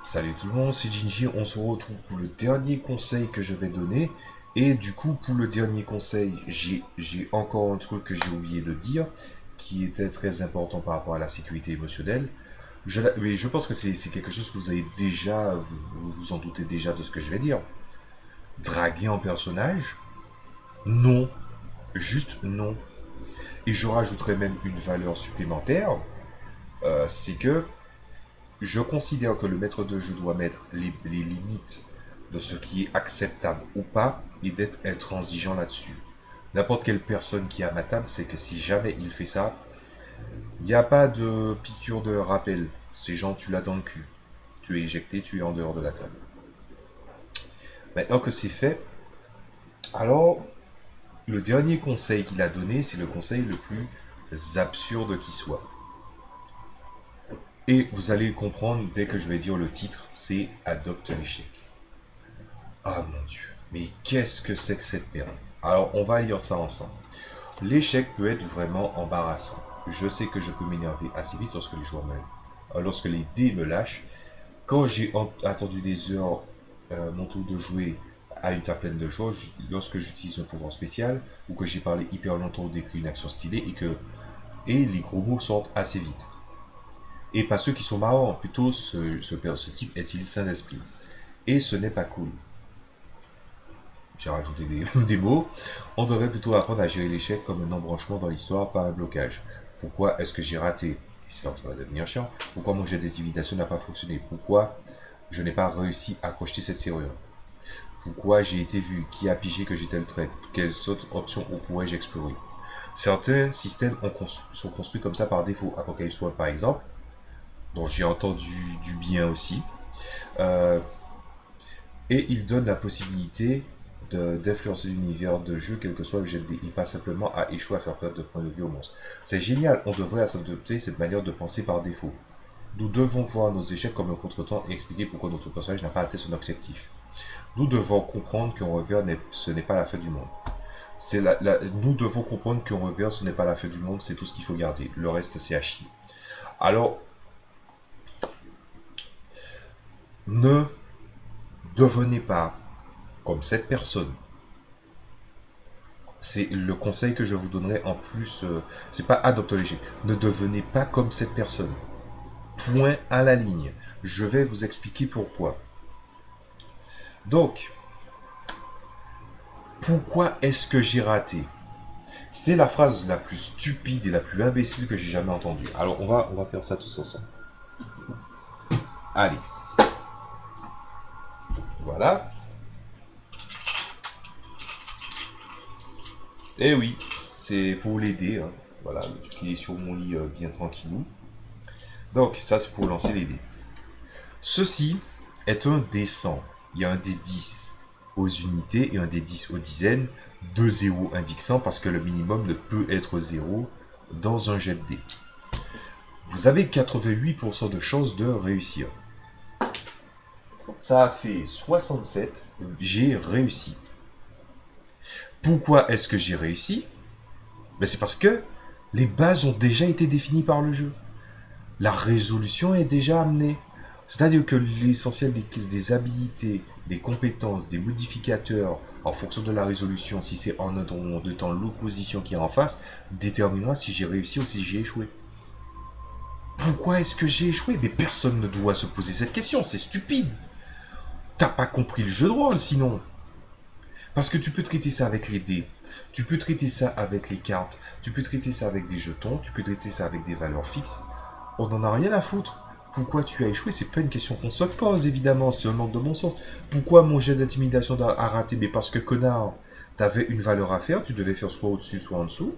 Salut tout le monde, c'est Ginji, on se retrouve pour le dernier conseil que je vais donner. Et du coup, pour le dernier conseil, j'ai encore un truc que j'ai oublié de dire, qui était très important par rapport à la sécurité émotionnelle. Mais je pense que c'est quelque chose que vous avez déjà, vous vous en doutez déjà de ce que je vais dire. Draguer en personnage? Non. Juste non. Et je rajouterai même une valeur supplémentaire, c'est que je considère que le maître de jeu doit mettre les limites de ce qui est acceptable ou pas et d'être intransigeant là-dessus. N'importe quelle personne qui est à ma table sait que si jamais il fait ça, il n'y a pas de piqûre de rappel. Ces gens, tu l'as dans le cul. Tu es éjecté, tu es en dehors de la table. Maintenant que c'est fait, alors le dernier conseil qu'il a donné, c'est le conseil le plus absurde qui soit. Et vous allez le comprendre dès que je vais dire le titre, c'est Adopte l'échec. Ah mon Dieu, mais qu'est-ce que c'est que cette merde? Alors, on va lire ça ensemble. L'échec peut être vraiment embarrassant. Je sais que je peux m'énerver assez vite lorsque les joueurs lorsque les dés me lâchent. Quand j'ai attendu des heures mon tour de jouer à une table pleine de joie, lorsque j'utilise un pouvoir spécial, ou que j'ai parlé hyper longtemps ou décrit une action stylée, et les gros mots sortent assez vite. Et pas ceux qui sont marrants, plutôt ce type est-il sain d'esprit. Et ce n'est pas cool. J'ai rajouté des mots. On devrait plutôt apprendre à gérer l'échec comme un embranchement dans l'histoire, pas un blocage. Pourquoi est-ce que j'ai raté? Sinon, ça va devenir chiant. Pourquoi mon jet d'évitation n'a pas fonctionné? Pourquoi je n'ai pas réussi à crocheter cette serrure? Pourquoi j'ai été vu? Qui a pigé que j'étais le trait? Quelles autres options pourrais-je explorer? Certains systèmes sont construits comme ça par défaut. Apocalypse World, par exemple, dont j'ai entendu du bien aussi. Euh, Et il donne la possibilité d'influencer l'univers de jeu, quel que soit le jet de dés, et pas simplement à échouer à faire perdre de points de vie aux monstres. C'est génial, on devrait adopter cette manière de penser par défaut. Nous devons voir nos échecs comme un contretemps et expliquer pourquoi notre personnage n'a pas atteint son objectif. Nous devons comprendre qu'un revers, ce n'est pas la fin du monde. Nous devons comprendre qu'un revers, ce n'est pas la fin du monde, c'est tout ce qu'il faut garder. Le reste, c'est à chier. Alors, ne devenez pas comme cette personne. C'est le conseil que je vous donnerai en plus. C'est pas adopter l'échec. Ne devenez pas comme cette personne. Point à la ligne. Je vais vous expliquer pourquoi. Donc, pourquoi est-ce que j'ai raté? C'est la phrase la plus stupide et la plus imbécile que j'ai jamais entendue. Alors, on va faire ça tous ensemble. Allez. Voilà. Et oui, c'est pour l'aider. Hein. Voilà, qui est sur mon lit bien tranquillou. Donc, ça, c'est pour lancer les dés. Ceci est un dé 100. Il y a un dé 10 aux unités et un dé 10 aux dizaines. 2 zéros indiquent 100 parce que le minimum ne peut être 0 dans un jet de dés. Vous avez 88% de chances de réussir. Ça a fait 67. J'ai réussi. Pourquoi est-ce que j'ai réussi? C'est parce que les bases ont déjà été définies par le jeu. La résolution est déjà amenée. C'est-à-dire que l'essentiel des habilités, des compétences, des modificateurs, en fonction de la résolution, si c'est en un temps ou en deux temps, l'opposition qui est en face, déterminera si j'ai réussi ou si j'ai échoué. Pourquoi est-ce que j'ai échoué? Mais personne ne doit se poser cette question, c'est stupide. T'as pas compris le jeu de rôle sinon. Parce que tu peux traiter ça avec les dés, tu peux traiter ça avec les cartes, tu peux traiter ça avec des jetons, tu peux traiter ça avec des valeurs fixes. On n'en a rien à foutre. Pourquoi tu as échoué? C'est pas une question qu'on se pose, évidemment, c'est un manque de bon sens. Pourquoi mon jet d'intimidation a raté? Mais parce que, connard, t'avais une valeur à faire, tu devais faire soit au-dessus, soit en dessous,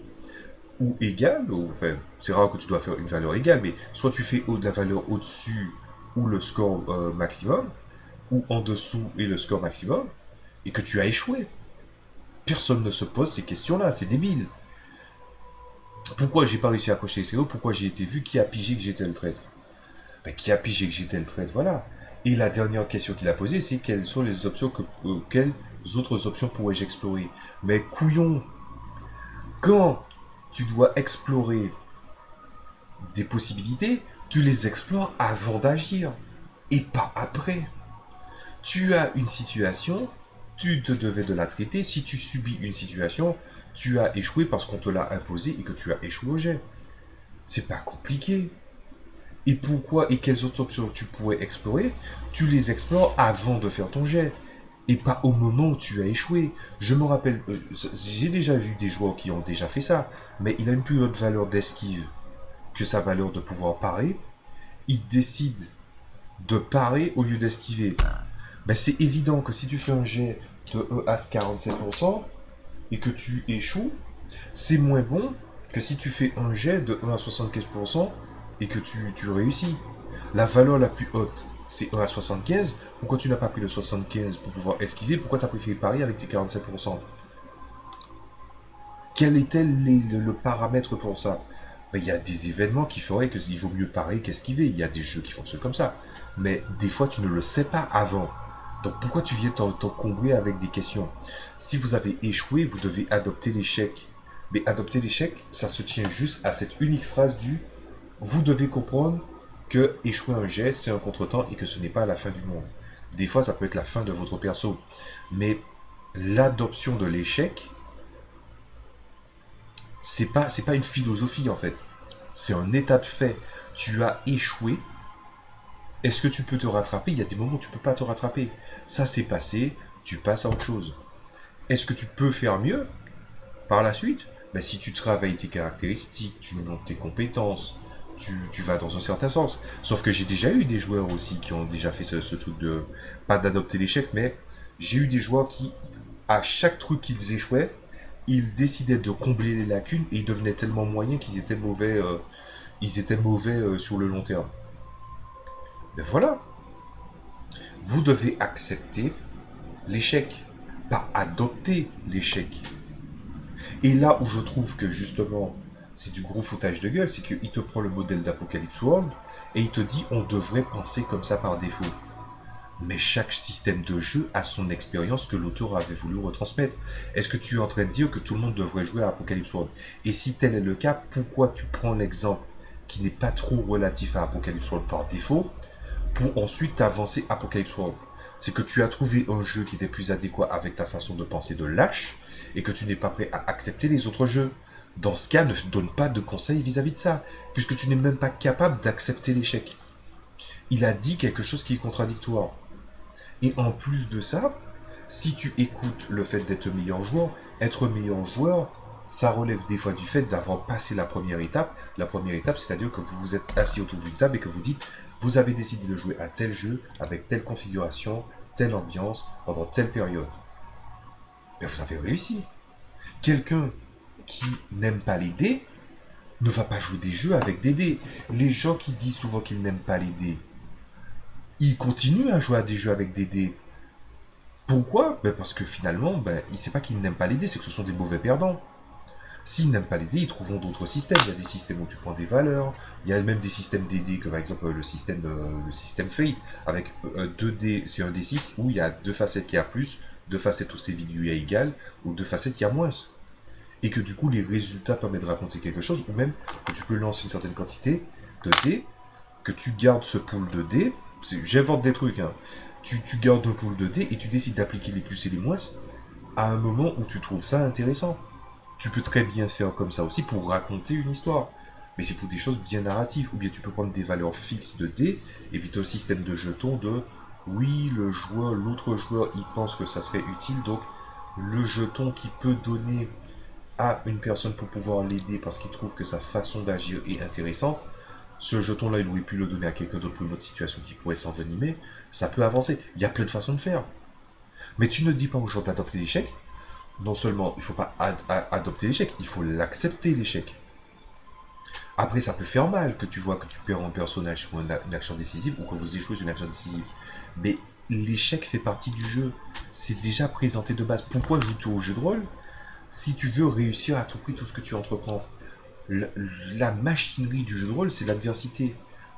ou égale, ou, enfin, c'est rare que tu dois faire une valeur égale, mais soit tu fais la valeur au-dessus, ou le score maximum, ou en dessous et le score maximum, et que tu as échoué. Personne ne se pose ces questions-là, c'est débile. Pourquoi j'ai pas réussi à cocher les CO? Pourquoi j'ai été vu? Qui a pigé que j'étais le traître? Qui a pigé que j'étais le traître? Voilà. Et la dernière question qu'il a posée, c'est quelles sont les options quelles autres options pourrais-je explorer? Mais couillon, quand tu dois explorer des possibilités, tu les explores avant d'agir. et pas après. Tu as une situation, tu te devais de la traiter. Si tu subis une situation, tu as échoué parce qu'on te l'a imposé et que tu as échoué au jet. C'est pas compliqué. Et pourquoi et quelles autres options tu pourrais explorer, tu les explores avant de faire ton jet. Et pas au moment où tu as échoué. Je me rappelle, j'ai déjà vu des joueurs qui ont déjà fait ça, mais il a une plus haute valeur d'esquive que sa valeur de pouvoir parer. Il décide de parer au lieu d'esquiver. Ben, c'est évident que si tu fais un jet de 1 à 47% et que tu échoues, c'est moins bon que si tu fais un jet de 1 à 75% et que tu réussis. La valeur la plus haute, c'est 1 à 75. Pourquoi tu n'as pas pris le 75 pour pouvoir esquiver? Pourquoi tu as préféré parier avec tes 47%? Quel était le paramètre pour ça? Ben, il y a des événements qui feraient qu'il vaut mieux parier qu'esquiver. Il y a des jeux qui fonctionnent comme ça. Mais des fois, tu ne le sais pas avant. Donc pourquoi tu viens t'encombrer avec des questions? Si vous avez échoué, vous devez adopter l'échec. Mais adopter l'échec, ça se tient juste à cette unique phrase du vous devez comprendre que échouer un jet, c'est un contretemps et que ce n'est pas la fin du monde. Des fois, ça peut être la fin de votre perso. Mais l'adoption de l'échec, c'est pas une philosophie en fait. C'est un état de fait. Tu as échoué. Est-ce que tu peux te rattraper? Il y a des moments où tu ne peux pas te rattraper. Ça s'est passé, tu passes à autre chose. Est-ce que tu peux faire mieux par la suite? Ben, si tu travailles tes caractéristiques, tu montes tes compétences, tu vas dans un certain sens. Sauf que j'ai déjà eu des joueurs aussi qui ont déjà fait ce truc de, pas d'adopter l'échec, mais j'ai eu des joueurs qui, à chaque truc qu'ils échouaient, ils décidaient de combler les lacunes et ils devenaient tellement moyens qu'ils étaient mauvais, sur le long terme. Ben voilà, vous devez accepter l'échec, pas adopter l'échec. Et là où je trouve que justement c'est du gros foutage de gueule, c'est qu'il te prend le modèle d'Apocalypse World et il te dit on devrait penser comme ça par défaut. Mais chaque système de jeu a son expérience que l'auteur avait voulu retransmettre. Est-ce que tu es en train de dire que tout le monde devrait jouer à Apocalypse World? Et si tel est le cas, pourquoi tu prends l'exemple qui n'est pas trop relatif à Apocalypse World par défaut pour ensuite avancer Apocalypse World? C'est que tu as trouvé un jeu qui était plus adéquat avec ta façon de penser de lâche et que tu n'es pas prêt à accepter les autres jeux. Dans ce cas, ne donne pas de conseils vis-à-vis de ça, puisque tu n'es même pas capable d'accepter l'échec. Il a dit quelque chose qui est contradictoire. Et en plus de ça, si tu écoutes le fait d'être meilleur joueur, être meilleur joueur, ça relève des fois du fait d'avoir passé la première étape. La première étape, c'est-à-dire que vous vous êtes assis autour d'une table et que vous dites, vous avez décidé de jouer à tel jeu, avec telle configuration, telle ambiance, pendant telle période. Mais vous avez réussi. Quelqu'un qui n'aime pas les dés ne va pas jouer des jeux avec des dés. Les gens qui disent souvent qu'ils n'aiment pas les dés, ils continuent à jouer à des jeux avec des dés. Pourquoi? Ben parce que finalement, ben, c'est pas qu'ils n'aiment pas les dés, c'est que ce sont des mauvais perdants. S'ils n'aiment pas les dés, ils trouveront d'autres systèmes. Il y a des systèmes où tu prends des valeurs. Il y a même des systèmes d dés, comme par exemple le système Fate, avec 2 dés, c'est un D6, où il y a 2 facettes qui a plus, 2 facettes où c'est vide à égal, ou 2 facettes qui a moins. Et que du coup, les résultats permettent de raconter quelque chose, ou même que tu peux lancer une certaine quantité de dés, que tu gardes ce pool de dés. J'invente des trucs, hein. Tu gardes un pool de dés et tu décides d'appliquer les plus et les moins à un moment où tu trouves ça intéressant. Tu peux très bien faire comme ça aussi pour raconter une histoire. Mais c'est pour des choses bien narratives. Ou bien tu peux prendre des valeurs fixes de dés, et puis tu as un système de jetons de oui, l'autre joueur, il pense que ça serait utile, donc le jeton qui peut donner à une personne pour pouvoir l'aider parce qu'il trouve que sa façon d'agir est intéressante, ce jeton-là, il aurait pu le donner à quelqu'un d'autre pour une autre situation qui pourrait s'envenimer, ça peut avancer. Il y a plein de façons de faire. Mais tu ne dis pas aux gens d'adopter l'échec. Non seulement il ne faut pas adopter l'échec, il faut l'accepter l'échec. Après, ça peut faire mal que tu vois que tu perds un personnage sur une action décisive ou que vous échouez sur une action décisive. Mais l'échec fait partie du jeu. C'est déjà présenté de base. Pourquoi joues-tu au jeu de rôle si tu veux réussir à tout prix tout ce que tu entreprends? La machinerie du jeu de rôle, c'est l'adversité.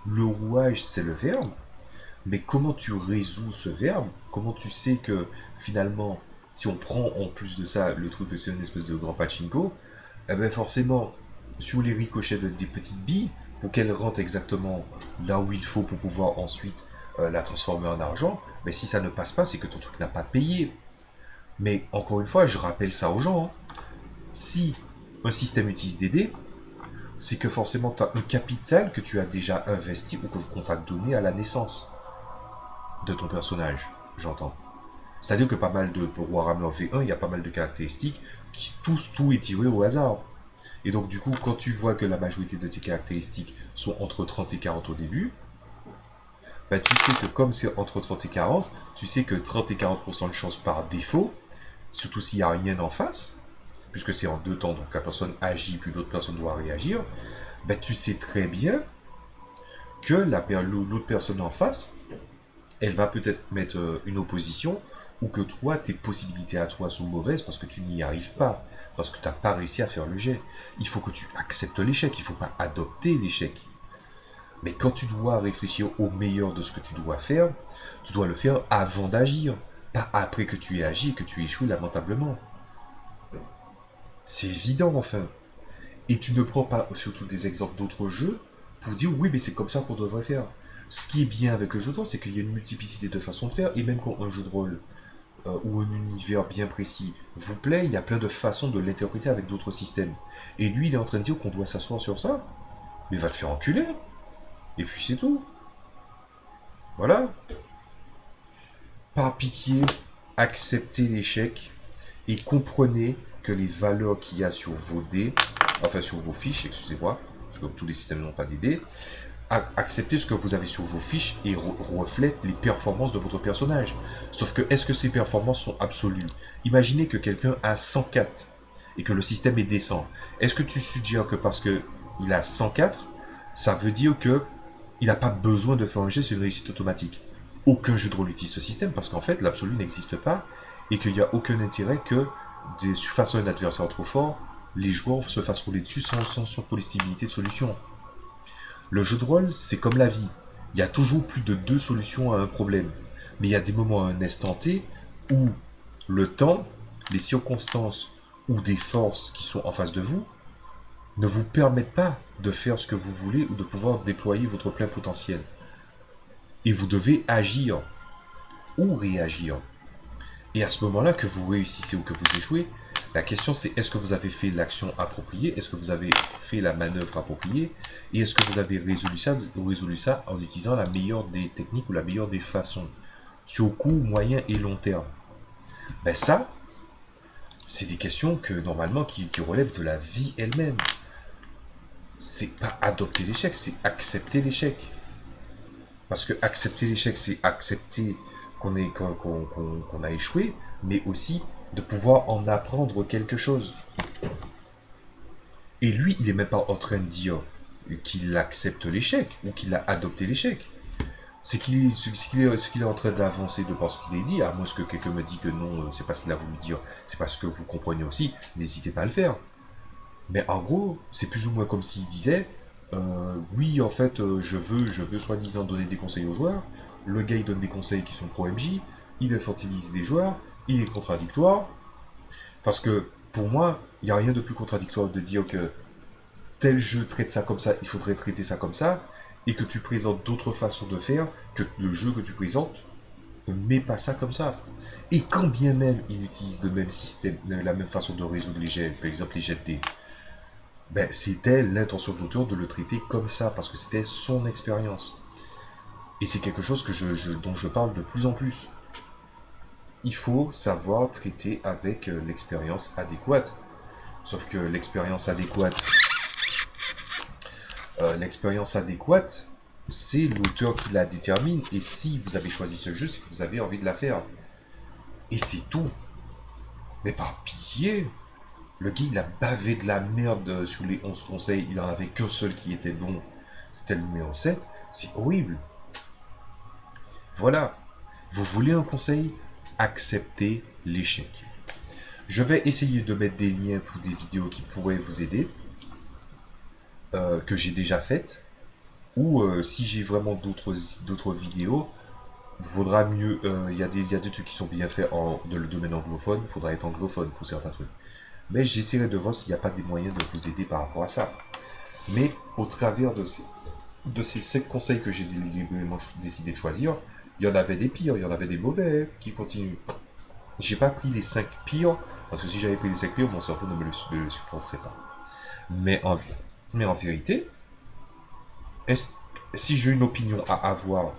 Le rouage, c'est le verbe. Mais comment tu résous ce verbe? Comment tu sais que finalement, si on prend en plus de ça le truc que c'est une espèce de grand pachinko, eh ben forcément, sur les ricochets des petites billes, pour qu'elles rentrent exactement là où il faut pour pouvoir ensuite la transformer en argent, mais si ça ne passe pas, c'est que ton truc n'a pas payé. Mais encore une fois, je rappelle ça aux gens, hein. Si un système utilise des dés, c'est que forcément tu as un capital que tu as déjà investi ou qu'on t'a donné à la naissance de ton personnage, j'entends. C'est-à-dire que pas mal de Warhammer V1, il y a pas mal de caractéristiques qui tout est tiré au hasard. Et donc du coup, quand tu vois que la majorité de tes caractéristiques sont entre 30 et 40 au début, bah, tu sais que comme c'est entre 30 et 40, tu sais que 30 et 40% de chance par défaut, surtout s'il n'y a rien en face, puisque c'est en deux temps, donc la personne agit puis l'autre personne doit réagir, bah, tu sais très bien que l'autre personne en face, elle va peut-être mettre une opposition, ou que toi, tes possibilités à toi sont mauvaises parce que tu n'y arrives pas, parce que tu n'as pas réussi à faire le jet. Il faut que tu acceptes l'échec, il ne faut pas adopter l'échec. Mais quand tu dois réfléchir au meilleur de ce que tu dois faire, tu dois le faire avant d'agir, pas après que tu aies agi et que tu échoues lamentablement. C'est évident enfin. Et tu ne prends pas surtout des exemples d'autres jeux pour dire oui mais c'est comme ça qu'on devrait faire. Ce qui est bien avec le jeu de rôle, c'est qu'il y a une multiplicité de façons de faire, et même quand un jeu de rôle ou un univers bien précis vous plaît, il y a plein de façons de l'interpréter avec d'autres systèmes. Et lui, il est en train de dire qu'on doit s'asseoir sur ça, mais va te faire enculer. Et puis c'est tout. Voilà. Par pitié, acceptez l'échec et comprenez que les valeurs qu'il y a sur vos dés, enfin sur vos fiches, excusez-moi, parce que tous les systèmes n'ont pas des dés, acceptez ce que vous avez sur vos fiches et reflète les performances de votre personnage. Sauf que, est-ce que ces performances sont absolues? Imaginez que quelqu'un a 104 et que le système est décent. Est-ce que tu suggères que parce qu'il a 104, ça veut dire que il n'a pas besoin de faire un jet, c'est une réussite automatique? Aucun jeu de rôle utilise ce système parce qu'en fait, l'absolu n'existe pas et qu'il n'y a aucun intérêt que, face à un adversaire trop fort, les joueurs se fassent rouler dessus sans possibilité de solution. Le jeu de rôle, c'est comme la vie. Il y a toujours plus de deux solutions à un problème. Mais il y a des moments à un instant T où le temps, les circonstances ou des forces qui sont en face de vous ne vous permettent pas de faire ce que vous voulez ou de pouvoir déployer votre plein potentiel. Et vous devez agir ou réagir. Et à ce moment-là, que vous réussissez ou que vous échouez, la question c'est est-ce que vous avez fait l'action appropriée, est-ce que vous avez fait la manœuvre appropriée, et est-ce que vous avez résolu ça en utilisant la meilleure des techniques ou la meilleure des façons, sur court, moyen et long terme. Ben ça, c'est des questions que normalement qui relèvent de la vie elle-même. C'est pas adopter l'échec, c'est accepter l'échec. Parce que accepter l'échec, c'est accepter qu'on a échoué, mais aussi de pouvoir en apprendre quelque chose. Et lui, il n'est même pas en train de dire qu'il accepte l'échec ou qu'il a adopté l'échec. Ce qu'il est en train d'avancer de par ce qu'il a dit, à moins que quelqu'un me dise que non, c'est pas ce qu'il a voulu dire, c'est parce que vous comprenez aussi, n'hésitez pas à le faire. Mais en gros, c'est plus ou moins comme s'il disait oui, en fait, je veux soi-disant donner des conseils aux joueurs. Le gars, il donne des conseils qui sont pro-MJ, il infantilise les joueurs, il est contradictoire. Parce que, pour moi, il n'y a rien de plus contradictoire de dire que tel jeu traite ça comme ça, il faudrait traiter ça comme ça, et que tu présentes d'autres façons de faire, que le jeu que tu présentes ne met pas ça comme ça. Et quand bien même il utilise le même système, la même façon de résoudre les jets, par exemple les jets de dés, ben, c'était l'intention de l'auteur de le traiter comme ça, parce que c'était son expérience. Et c'est quelque chose dont je parle de plus en plus. Il faut savoir traiter avec l'expérience adéquate. Sauf que l'expérience adéquate, c'est l'auteur qui la détermine. Et si vous avez choisi ce jeu, c'est que vous avez envie de la faire. Et c'est tout. Mais par pitié, le gars, il a bavé de la merde sur les 11 conseils. Il en avait qu'un seul qui était bon. C'était le numéro 7. C'est horrible. Voilà. Vous voulez un conseil? Acceptez l'échec. Je vais essayer de mettre des liens pour des vidéos qui pourraient vous aider, que j'ai déjà faites. Ou si j'ai vraiment d'autres vidéos, vaudra mieux. Il y a des trucs qui sont bien faits dans le domaine anglophone. Il faudra être anglophone pour certains trucs. Mais j'essaierai de voir s'il n'y a pas des moyens de vous aider par rapport à ça. Mais au travers de de ces 5 conseils que j'ai délibérément décidé de choisir, il y en avait des pires, il y en avait des mauvais qui continuent. J'ai pas pris les 5 pires, parce que si j'avais pris les 5 pires, mon cerveau ne le supporterait pas. Mais en, mais en vérité, est si j'ai une opinion à avoir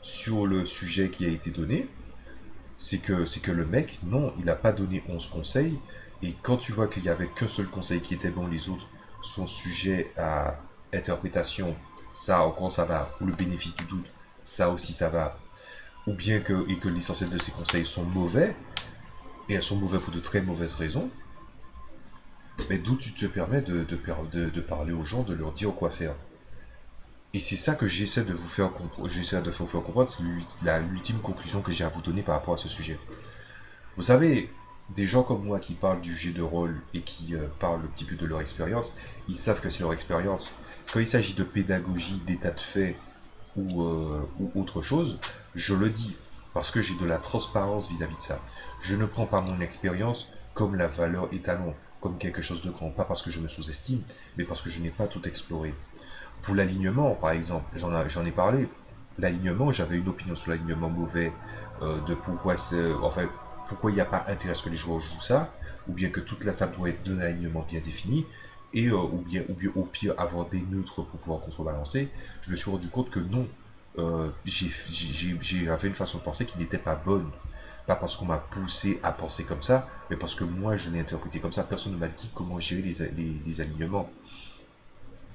sur le sujet qui a été donné, c'est que le mec, non, il n'a pas donné 11 conseils. Et quand tu vois qu'il n'y avait qu'un seul conseil qui était bon, les autres sont sujets à interprétation, ça encore ça va. Ou le bénéfice du doute, ça aussi ça va. Ou bien que l'essentiel de ces conseils sont mauvais, et elles sont mauvaises pour de très mauvaises raisons, mais d'où tu te permets de parler aux gens, de leur dire quoi faire. Et c'est ça que j'essaie de vous faire comprendre, c'est l'ultime conclusion que j'ai à vous donner par rapport à ce sujet. Vous savez, des gens comme moi qui parlent du jeu de rôle et qui parlent un petit peu de leur expérience, ils savent que c'est leur expérience. Quand il s'agit de pédagogie, d'état de fait ou autre chose, je le dis parce que j'ai de la transparence vis-à-vis de ça. Je ne prends pas mon expérience comme la valeur étalon, comme quelque chose de grand, pas parce que je me sous-estime, mais parce que je n'ai pas tout exploré. Pour l'alignement, par exemple, j'en ai parlé. L'alignement, j'avais une opinion sur l'alignement mauvais, de pourquoi c'est, enfin, pourquoi il n'y a pas intérêt à ce que les joueurs jouent ça, ou bien que toute la table doit être d'un alignement bien défini, et ou bien au pire avoir des neutres pour pouvoir contrebalancer. Je me suis rendu compte que non, j'avais une façon de penser qui n'était pas bonne. Pas parce qu'on m'a poussé à penser comme ça, mais parce que moi je l'ai interprété comme ça. Personne ne m'a dit comment gérer les alignements.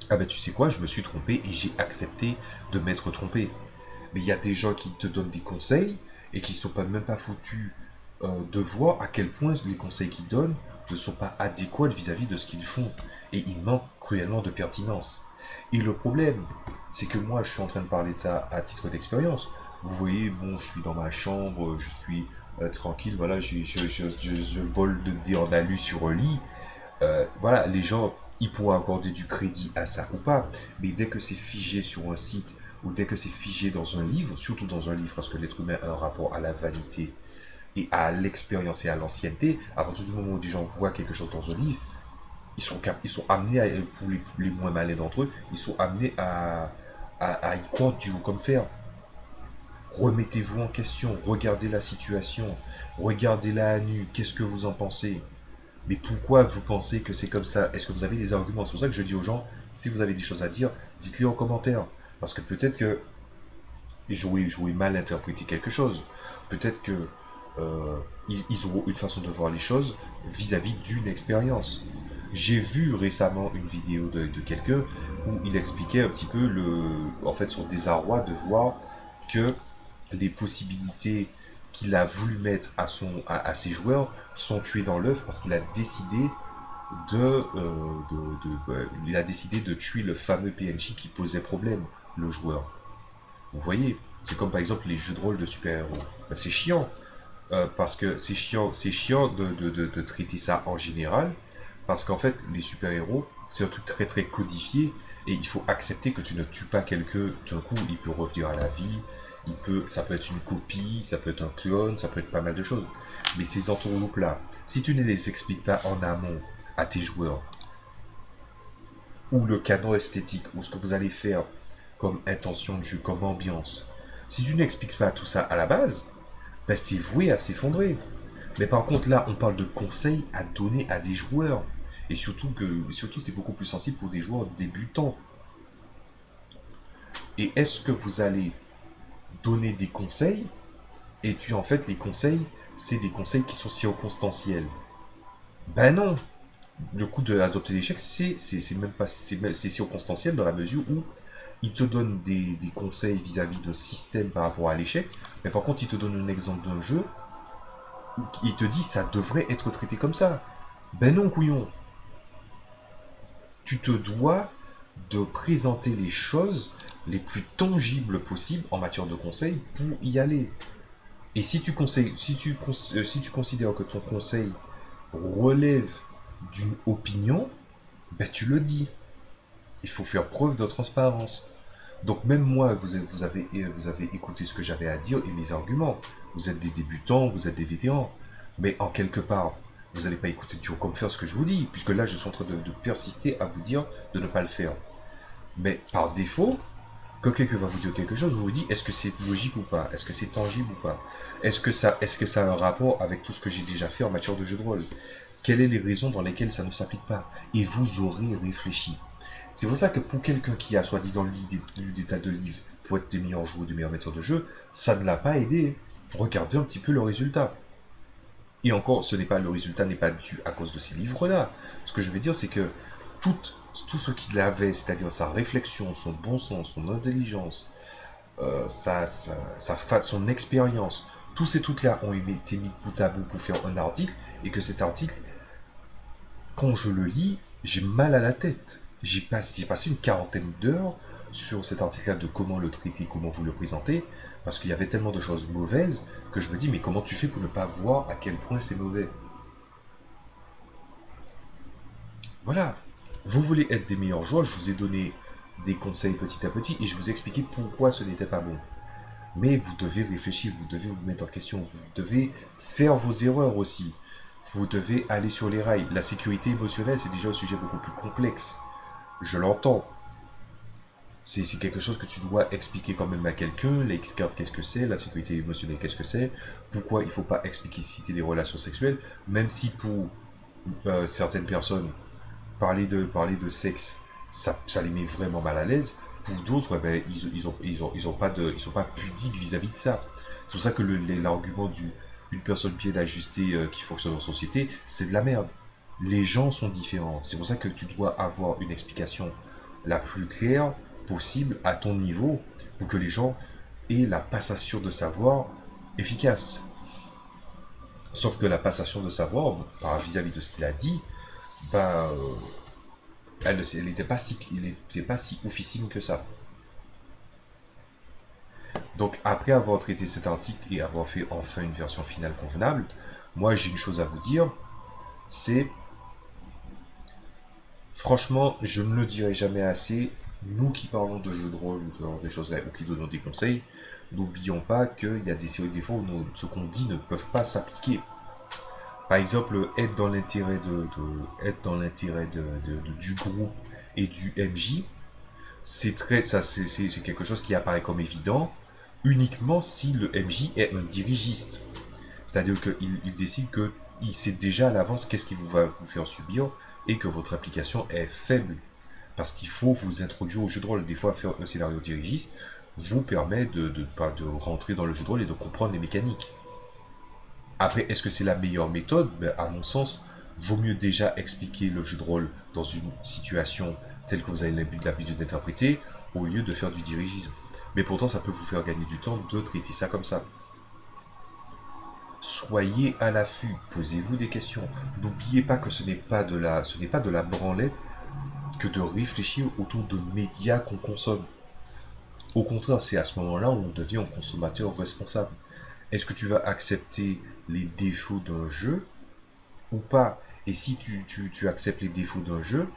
Ah ben tu sais quoi, je me suis trompé et j'ai accepté de m'être trompé. Mais il y a des gens qui te donnent des conseils et qui ne sont pas, même pas foutus de voir à quel point les conseils qu'ils donnent ne sont pas adéquats vis-à-vis de ce qu'ils font. Et ils manquent cruellement de pertinence. Et le problème, c'est que moi je suis en train de parler de ça à titre d'expérience. Vous voyez, bon, je suis dans ma chambre, je suis tranquille, voilà, je vole de dé en alu sur un lit. Voilà, les gens, ils pourront accorder du crédit à ça ou pas, mais dès que c'est figé sur un site ou dès que c'est figé dans un livre, surtout dans un livre, parce que l'être humain a un rapport à la vanité et à l'expérience et à l'ancienneté, à partir du moment où des gens voient quelque chose dans un livre, ils sont amenés, pour les moins malins d'entre eux, ils sont amenés à y croire du comme faire. Remettez-vous en question, regardez la situation, regardez-la à nu, qu'est-ce que vous en pensez? Mais pourquoi vous pensez que c'est comme ça? Est-ce que vous avez des arguments? C'est pour ça que je dis aux gens, si vous avez des choses à dire, dites-les en commentaire. Parce que peut-être que j'aurais mal interprété quelque chose. Peut-être que ils auront une façon de voir les choses vis-à-vis d'une expérience. J'ai vu récemment une vidéo de quelqu'un où il expliquait un petit peu en fait son désarroi de voir que les possibilités qu'il a voulu mettre à ses joueurs sont tuées dans l'œuf parce qu'il a décidé il a décidé de tuer le fameux PNJ qui posait problème, le joueur. Vous voyez, c'est comme par exemple les jeux de rôle de super-héros. Ben, c'est chiant, parce que c'est chiant de traiter ça en général, parce qu'en fait, les super-héros, c'est un truc très très codifié, et il faut accepter que tu ne tues pas quelqu'un, d'un coup, il peut revenir à la vie, ça peut être une copie, ça peut être un clone, ça peut être pas mal de choses. Mais ces entourloupes-là, si tu ne les expliques pas en amont à tes joueurs, ou le canon esthétique, ou ce que vous allez faire comme intention de jeu, comme ambiance, si tu n'expliques pas tout ça à la base, ben c'est voué à s'effondrer. Mais par contre, là, on parle de conseils à donner à des joueurs. Et surtout c'est beaucoup plus sensible pour des joueurs débutants. Et est-ce que vous allez donner des conseils? Et puis en fait, les conseils, c'est des conseils qui sont circonstanciels. Ben non. Le coup d'adopter l'échec, c'est même pas, c'est circonstanciel dans la mesure où il te donne des conseils vis-à-vis d'un système par rapport à l'échec, mais par contre, il te donne un exemple d'un jeu où il te dit ça devrait être traité comme ça. Ben non, couillon. Tu te dois de présenter les choses les plus tangibles possibles en matière de conseil pour y aller. Et si tu considères que ton conseil relève d'une opinion, ben tu le dis. Il faut faire preuve de transparence. Donc même moi, vous avez écouté ce que j'avais à dire et mes arguments. Vous êtes des débutants, vous êtes des vétérans. Mais en quelque part, vous n'allez pas écouter du haut comme faire ce que je vous dis, puisque là, je suis en train de persister à vous dire de ne pas le faire. Mais par défaut, quand quelqu'un va vous dire quelque chose, vous vous dites, est-ce que c'est logique ou pas? Est-ce que c'est tangible ou pas? Est-ce que ça a un rapport avec tout ce que j'ai déjà fait en matière de jeu de rôle? Quelles sont les raisons dans lesquelles ça ne s'applique pas? Et vous aurez réfléchi. C'est pour ça que pour quelqu'un qui a soi-disant lu des tas de livres pour être des meilleurs joueurs, des meilleurs metteurs de jeu, ça ne l'a pas aidé. Regardez un petit peu le résultat. Et encore, le résultat n'est pas dû à cause de ces livres-là. Ce que je veux dire, c'est que tout, tout ce qu'il avait, c'est-à-dire sa réflexion, son bon sens, son intelligence, son expérience, tous ces trucs-là ont été mis bout à bout pour faire un article, et que cet article, quand je le lis, j'ai mal à la tête. J'ai passé une quarantaine d'heures sur cet article-là de comment le traiter, comment vous le présenter, parce qu'il y avait tellement de choses mauvaises que je me dis, mais comment tu fais pour ne pas voir à quel point c'est mauvais? Voilà. Vous voulez être des meilleurs joueurs, je vous ai donné des conseils petit à petit et je vous ai expliqué pourquoi ce n'était pas bon. Mais vous devez réfléchir, vous devez vous mettre en question, vous devez faire vos erreurs aussi. Vous devez aller sur les rails. La sécurité émotionnelle, c'est déjà un sujet beaucoup plus complexe. Je l'entends. C'est quelque chose que tu dois expliquer quand même à quelqu'un. L'excart, qu'est-ce que c'est? La sécurité émotionnelle, qu'est-ce que c'est? Pourquoi il ne faut pas expliciter les relations sexuelles? Même si pour certaines personnes, parler de sexe, ça les met vraiment mal à l'aise. Pour d'autres, eh ben, ils sont pas pudiques vis-à-vis de ça. C'est pour ça que l'argument d'une personne bien ajustée qui fonctionne en société, c'est de la merde. Les gens sont différents. C'est pour ça que tu dois avoir une explication la plus claire possible à ton niveau pour que les gens aient la passation de savoir efficace. Sauf que la passation de savoir, vis-à-vis de ce qu'il a dit, bah, elle n'était pas pas si oufissime que ça. Donc après avoir traité cet article et avoir fait enfin une version finale convenable, moi j'ai une chose à vous dire, c'est franchement, je ne le dirai jamais assez, nous qui parlons de jeux de rôle ou des choses ou qui donnons des conseils, n'oublions pas qu'il y a des fois où ce qu'on dit ne peuvent pas s'appliquer. Par exemple, être dans l'intérêt être dans l'intérêt du groupe et du MJ, c'est quelque chose qui apparaît comme évident uniquement si le MJ est un dirigiste. C'est-à-dire qu'il décide qu'il sait déjà à l'avance qu'est-ce qu'il va vous faire subir et que votre application est faible. Parce qu'il faut vous introduire au jeu de rôle. Des fois, faire un scénario dirigiste vous permet de rentrer dans le jeu de rôle et de comprendre les mécaniques. Après, est-ce que c'est la meilleure méthode? Ben, à mon sens, vaut mieux déjà expliquer le jeu de rôle dans une situation telle que vous avez l'habitude d'interpréter, au lieu de faire du dirigisme. Mais pourtant, ça peut vous faire gagner du temps de traiter ça comme ça. Soyez à l'affût, posez-vous des questions. N'oubliez pas que ce n'est pas de la branlette que de réfléchir autour de médias qu'on consomme. Au contraire, c'est à ce moment-là où on devient un consommateur responsable. Est-ce que tu vas accepter les défauts d'un jeu ou pas? Et si tu acceptes les défauts d'un jeu,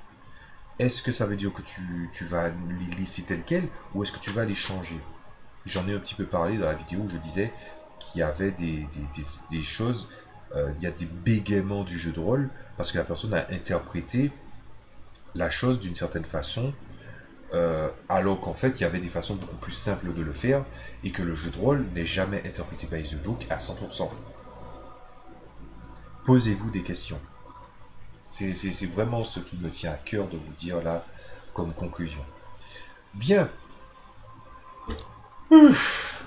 est-ce que ça veut dire que tu vas les laisser tels quels ou est-ce que tu vas les changer? J'en ai un petit peu parlé dans la vidéo où je disais qu'il y avait des choses, il y a des bégaiements du jeu de rôle parce que la personne a interprété la chose d'une certaine façon, alors qu'en fait il y avait des façons beaucoup plus simples de le faire et que le jeu de rôle n'est jamais interprété by the book à 100%. Posez-vous des questions. C'est vraiment ce qui me tient à cœur de vous dire là comme conclusion. Bien.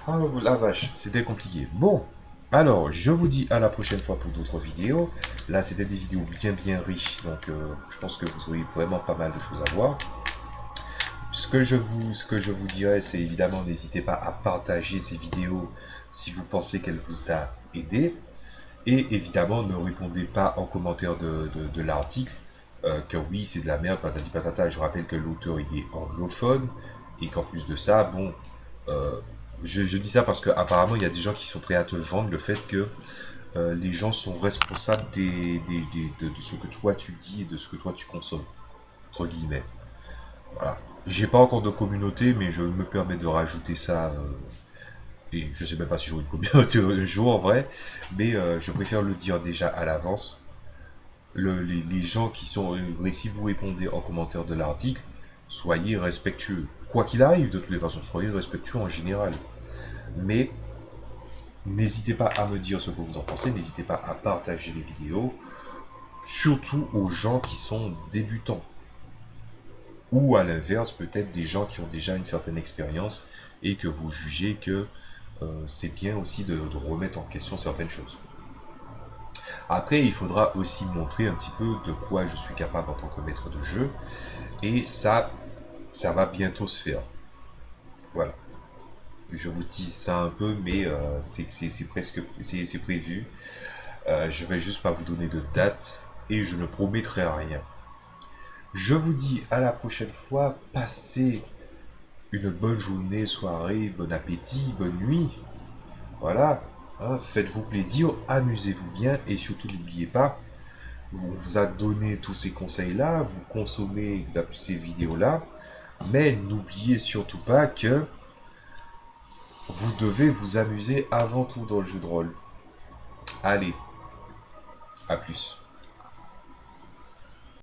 Oh la vache, c'était compliqué. Bon, alors je vous dis à la prochaine fois pour d'autres vidéos. Là, c'était des vidéos bien riches, donc je pense que vous aurez vraiment pas mal de choses à voir. Ce que je vous dirais, c'est évidemment n'hésitez pas à partager ces vidéos si vous pensez qu'elles vous a aidé. Et évidemment, ne répondez pas en commentaire de l'article que oui, c'est de la merde, patati patata. Je rappelle que l'auteur il est anglophone et qu'en plus de ça, bon, euh, je dis ça parce qu'apparemment il y a des gens qui sont prêts à te vendre le fait que les gens sont responsables de ce que toi tu dis et de ce que toi tu consommes, entre guillemets. Voilà. J'ai pas encore de communauté, mais je me permets de rajouter ça. Et je sais même pas si j'aurai une communauté un jour en vrai, mais je préfère le dire déjà à l'avance. Les gens qui sont. Si vous répondez en commentaire de l'article, soyez respectueux. Quoi qu'il arrive, de toutes les façons, soyez respectueux en général. Mais n'hésitez pas à me dire ce que vous en pensez, n'hésitez pas à partager les vidéos, surtout aux gens qui sont débutants. Ou à l'inverse, peut-être des gens qui ont déjà une certaine expérience et que vous jugez que c'est bien aussi de remettre en question certaines choses. Après, il faudra aussi montrer un petit peu de quoi je suis capable en tant que maître de jeu. Et ça va bientôt se faire. Voilà. Je vous tease ça un peu, mais c'est presque c'est prévu. Je vais juste pas vous donner de date et je ne promettrai rien. Je vous dis à la prochaine fois. Passez une bonne journée, soirée, bon appétit, bonne nuit. Voilà. Hein, faites-vous plaisir, amusez-vous bien et surtout n'oubliez pas, on vous a donné tous ces conseils-là, vous consommez ces vidéos-là, mais n'oubliez surtout pas que vous devez vous amuser avant tout dans le jeu de rôle. Allez, à plus.